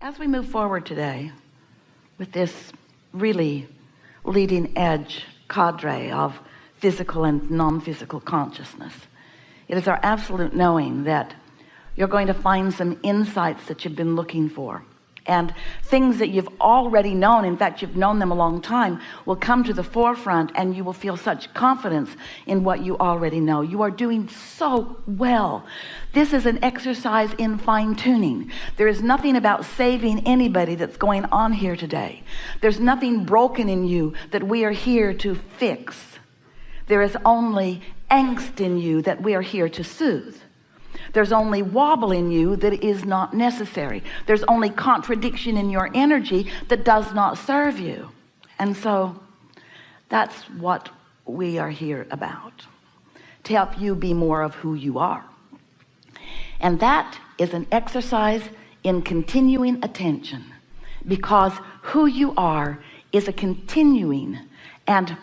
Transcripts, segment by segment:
As we move forward today with this really leading edge cadre of physical and non-physical consciousness, it is our absolute knowing that you're going to find some insights that you've been looking for, and things that you've already known, in fact you've known them a long time, will come to the forefront, and you will feel such confidence in what you already know. You are doing so well. This is an exercise in fine-tuning. There is nothing about saving anybody that's going on here today. There's nothing broken in you that we are here to fix. There is only angst in you that we are here to soothe. There's only wobble in you that is not necessary. There's only contradiction in your energy that does not serve you. And so that's what we are here about, to help you be more of who you are. And that is an exercise in continuing attention, because who you are is a continuing and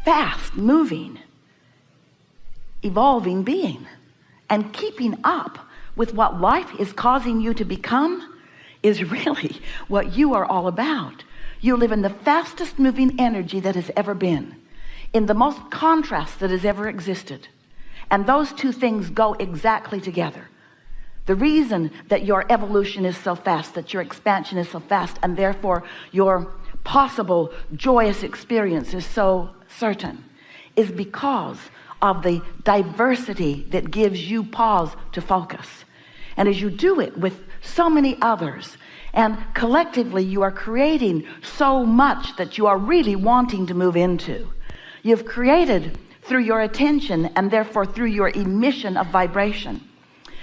fast moving, evolving being. And keeping up with what life is causing you to become is really what you are all about. You live in the fastest moving energy that has ever been, in the most contrast that has ever existed. And those two things go exactly together. The reason that your evolution is so fast, that your expansion is so fast, and therefore your possible joyous experience is so certain, is because of the diversity that gives you pause to focus. And as you do it with so many others, and collectively you are creating so much that you are really wanting to move into. You've created through your attention, and therefore through your emission of vibration,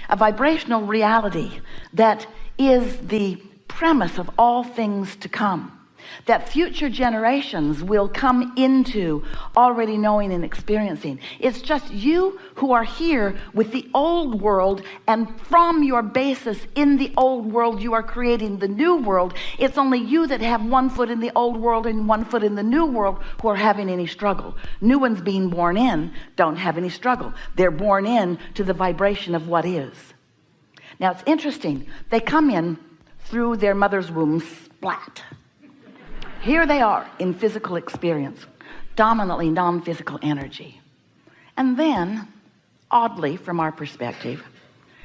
a vibrational reality that is the premise of all things to come, that future generations will come into already knowing and experiencing. It's just you who are here with the old world, and from your basis in the old world you are creating the new world. It's only you that have 1 foot in the old world and 1 foot in the new world who are having any struggle. New ones being born in don't have any struggle. They're born in to the vibration of what is. Now it's interesting, they come in through their mother's womb splat. Here they are in physical experience, dominantly non-physical energy. And then, oddly from our perspective,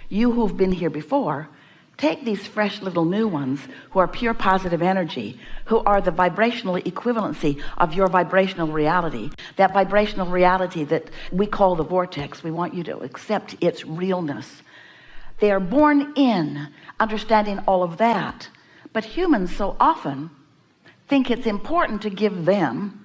you who've been here before, take these fresh little new ones who are pure positive energy, who are the vibrational equivalency of your vibrational reality, that vibrational reality that we call the vortex. We want you to accept its realness. They are born in understanding all of that. But humans so often think it's important to give them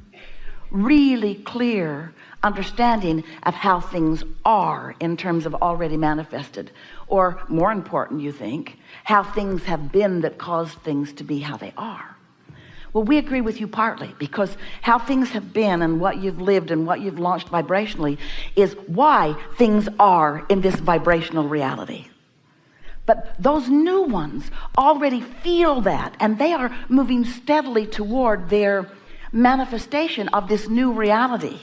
really clear understanding of how things are in terms of already manifested, or more important, you think, how things have been that caused things to be how they are. Well, we agree with you partly, because how things have been and what you've lived and what you've launched vibrationally is why things are in this vibrational reality. But those new ones already feel that, and they are moving steadily toward their manifestation of this new reality.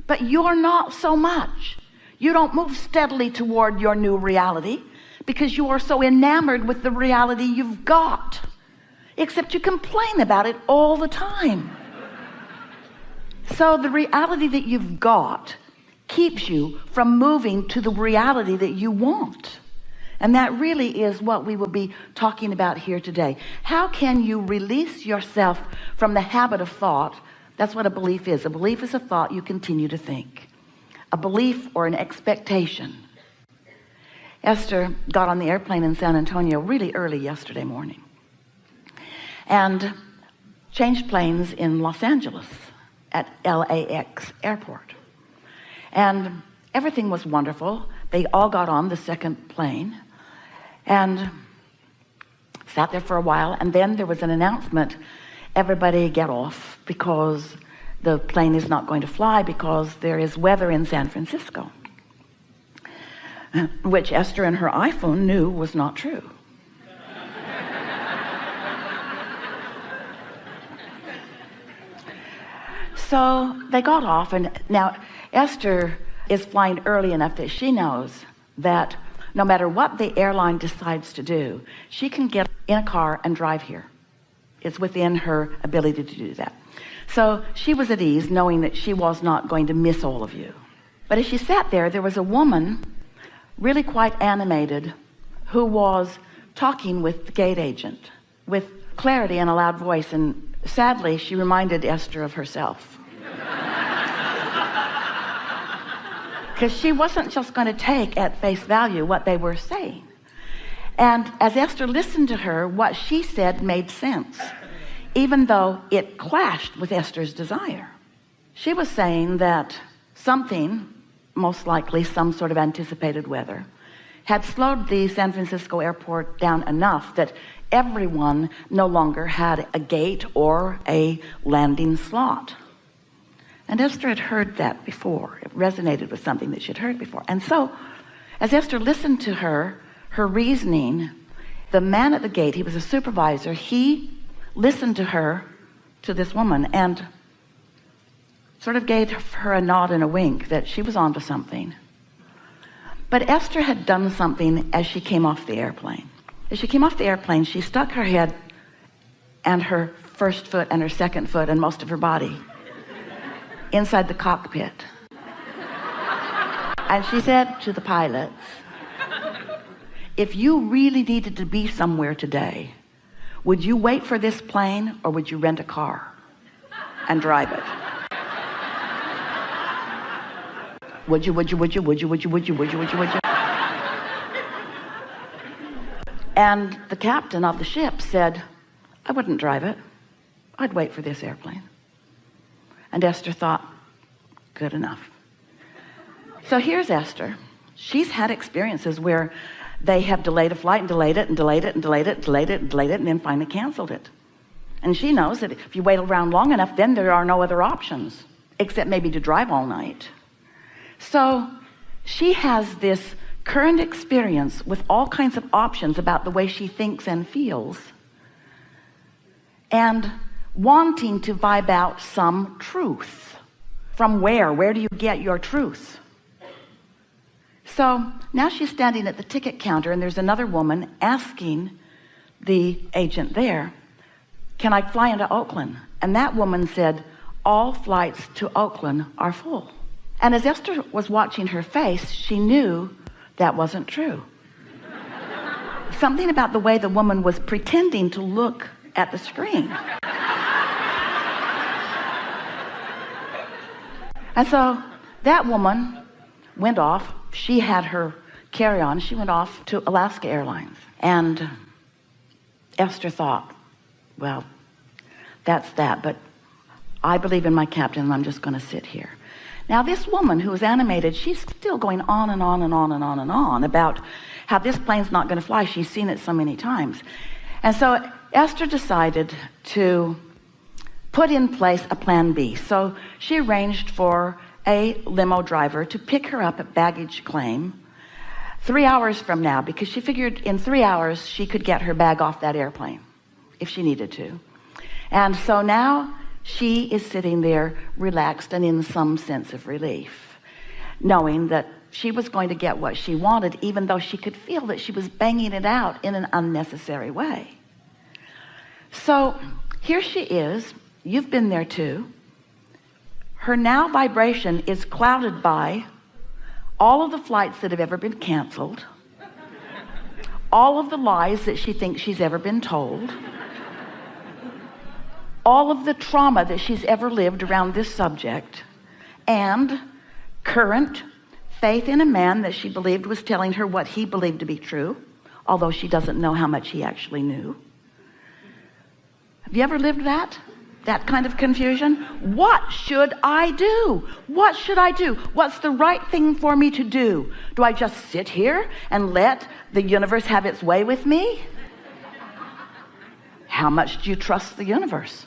But you're not so much. You don't move steadily toward your new reality because you are so enamored with the reality you've got, except you complain about it all the time. So the reality that you've got keeps you from moving to the reality that you want. And that really is what we will be talking about here today. How can you release yourself from the habit of thought? That's what a belief is. A belief is a thought you continue to think. A belief or an expectation. Esther got on the airplane in San Antonio really early yesterday morning and changed planes in Los Angeles at LAX airport. And everything was wonderful. They all got on the second plane and sat there for a while, and then there was an announcement, everybody get off because the plane is not going to fly because there is weather in San Francisco, which Esther and her iPhone knew was not true. So they got off, and now Esther is flying early enough that she knows that no matter what the airline decides to do, she can get in a car and drive here. It's within her ability to do that. So she was at ease knowing that she was not going to miss all of you. But as she sat there, there was a woman, really quite animated, who was talking with the gate agent with clarity and a loud voice. And sadly, she reminded Esther of herself. Because she wasn't just going to take at face value what they were saying. And as Esther listened to her, what she said made sense, even though it clashed with Esther's desire. She was saying that something, most likely some sort of anticipated weather, had slowed the San Francisco airport down enough that everyone no longer had a gate or a landing slot. And Esther had heard that before. It resonated with something that she'd heard before. And so, as Esther listened to her reasoning, the man at the gate, he was a supervisor, he listened to her, to this woman, and sort of gave her a nod and a wink that she was onto something. But Esther had done something as she came off the airplane. As she came off the airplane, she stuck her head and her first foot and her second foot and most of her body inside the cockpit. And she said to the pilots, if you really needed to be somewhere today, would you wait for this plane or would you rent a car and drive it? Would you? And the captain of the ship said, I wouldn't drive it. I'd wait for this airplane. And Esther thought, good enough. So here's Esther. She's had experiences where they have delayed a flight and delayed it and delayed it and delayed it and delayed it and delayed it and then finally canceled it. And she knows that if you wait around long enough, then there are no other options except maybe to drive all night. So she has this current experience with all kinds of options about the way she thinks and feels, and wanting to vibe out some truth. From where? Where do you get your truth? So now she's standing at the ticket counter and there's another woman asking the agent there, can I fly into Oakland? And that woman said, all flights to Oakland are full. And as Esther was watching her face, she knew that wasn't true. Something about the way the woman was pretending to look at the screen. And so that woman went off. She had her carry-on. She went off to Alaska Airlines. And Esther thought, well, that's that. But I believe in my captain and I'm just going to sit here. Now this woman who was animated, she's still going on and on and on and on and on about how this plane's not going to fly. She's seen it so many times. And so Esther decided to put in place a plan B. So she arranged for a limo driver to pick her up at baggage claim 3 hours from now, because she figured in 3 hours she could get her bag off that airplane if she needed to. And so now she is sitting there relaxed and in some sense of relief, knowing that she was going to get what she wanted, even though she could feel that she was banging it out in an unnecessary way. So here she is. You've been there too. Her now vibration is clouded by all of the flights that have ever been canceled, all of the lies that she thinks she's ever been told, all of the trauma that she's ever lived around this subject, and current faith in a man that she believed was telling her what he believed to be true, although she doesn't know how much he actually knew. Have you ever lived that kind of confusion? What should I do? What should I do? What's the right thing for me to do? Do I just sit here and let the universe have its way with me? How much do you trust the universe?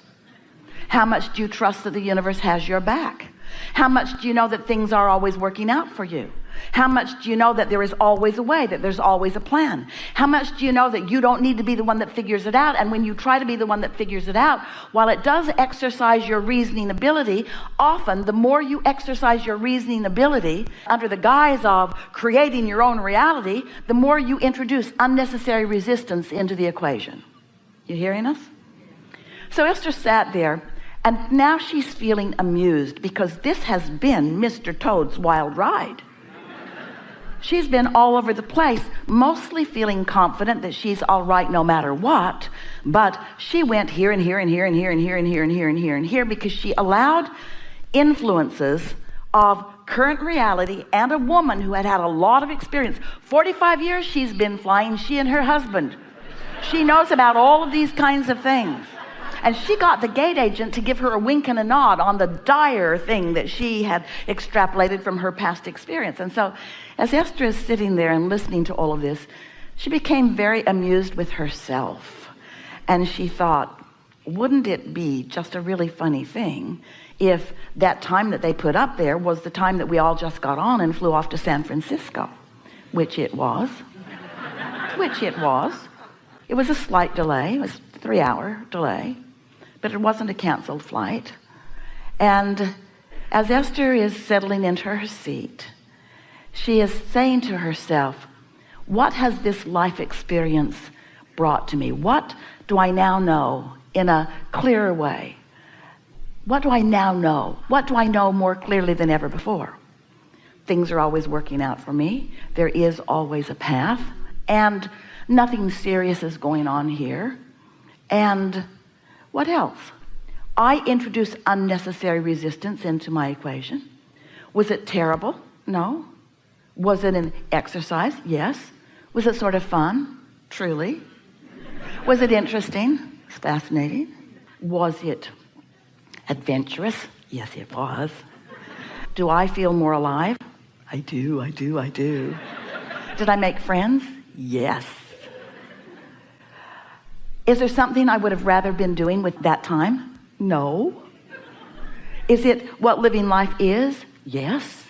How much do you trust that the universe has your back? How much do you know that things are always working out for you? How much do you know that there is always a way, that there's always a plan? How much do you know that you don't need to be the one that figures it out? And when you try to be the one that figures it out, while it does exercise your reasoning ability, often the more you exercise your reasoning ability under the guise of creating your own reality, the more you introduce unnecessary resistance into the equation. You hearing us? So Esther sat there, and now she's feeling amused because this has been Mr. Toad's wild ride. She's been all over the place, mostly feeling confident that she's all right no matter what, but she went here and here and here and here and here and here and here and here and here because she allowed influences of current reality and a woman who had had a lot of experience. 45 years she's been flying, she and her husband. She knows about all of these kinds of things. And she got the gate agent to give her a wink and a nod on the dire thing that she had extrapolated from her past experience. And so as Esther is sitting there and listening to all of this, she became very amused with herself. And she thought, wouldn't it be just a really funny thing if that time that they put up there was the time that we all just got on and flew off to San Francisco, which it was. It was a slight delay. It was a 3-hour delay. But it wasn't a canceled flight. And as Esther is settling into her seat, she is saying to herself, what has this life experience brought to me? What do I now know in a clearer way? What do I now know? What do I know more clearly than ever before? Things are always working out for me. There is always a path, and nothing serious is going on here. And what else? I introduced unnecessary resistance into my equation. Was it terrible? No. Was it an exercise? Yes. Was it sort of fun? Truly. Was it interesting? It's fascinating. Was it adventurous? Yes, it was. Do I feel more alive? I do. Did I make friends? Yes. Is there something I would have rather been doing with that time? No. Is it what living life is? Yes.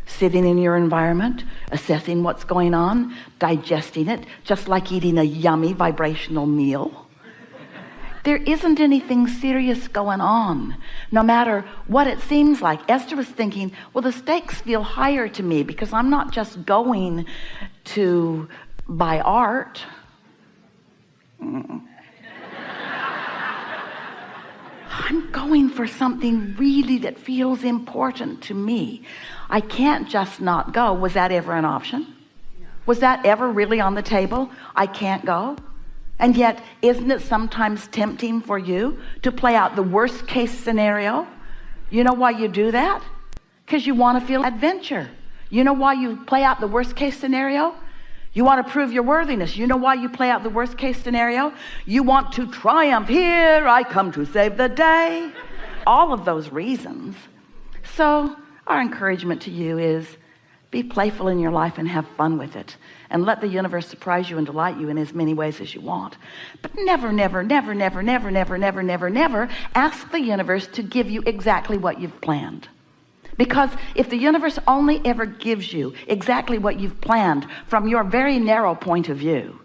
Sitting in your environment, assessing what's going on, digesting it, just like eating a yummy vibrational meal. There isn't anything serious going on, no matter what it seems like. Esther was thinking, well, the stakes feel higher to me because I'm not just going to buy art. I'm going for something really that feels important to me. I can't just not go. Was that ever an option? Was that ever really on the table? I can't go. And yet, isn't it sometimes tempting for you to play out the worst case scenario? You know why you do that? Because you want to feel adventure. You know why you play out the worst case scenario? You want to prove your worthiness. You know why you play out the worst case scenario? You want to triumph. Here I come to save the day. All of those reasons. So our encouragement to you is be playful in your life and have fun with it. And let the universe surprise you and delight you in as many ways as you want. But never ask the universe to give you exactly what you've planned. Because if the universe only ever gives you exactly what you've planned from your very narrow point of view,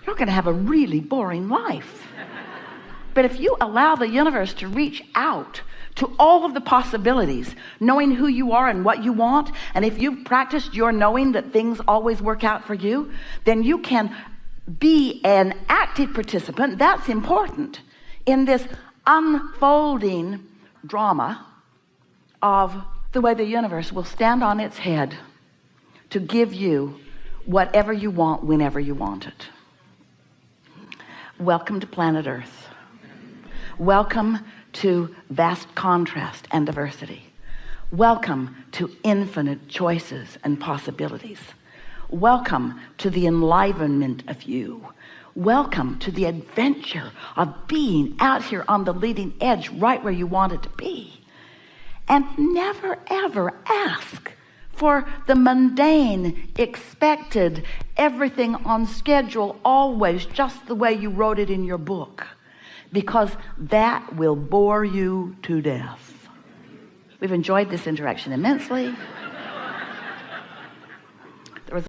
you're going to have a really boring life. But if you allow the universe to reach out to all of the possibilities, knowing who you are and what you want, and if you've practiced your knowing that things always work out for you, then you can be an active participant. That's important in this unfolding drama of the way the universe will stand on its head to give you whatever you want whenever you want it. Welcome to planet Earth. Welcome to vast contrast and diversity. Welcome to infinite choices and possibilities. Welcome to the enlivenment of you. Welcome to the adventure of being out here on the leading edge, right where you want it to be. And never ever ask for the mundane, expected, everything on schedule, always just the way you wrote it in your book, because that will bore you to death. We've enjoyed this interaction immensely.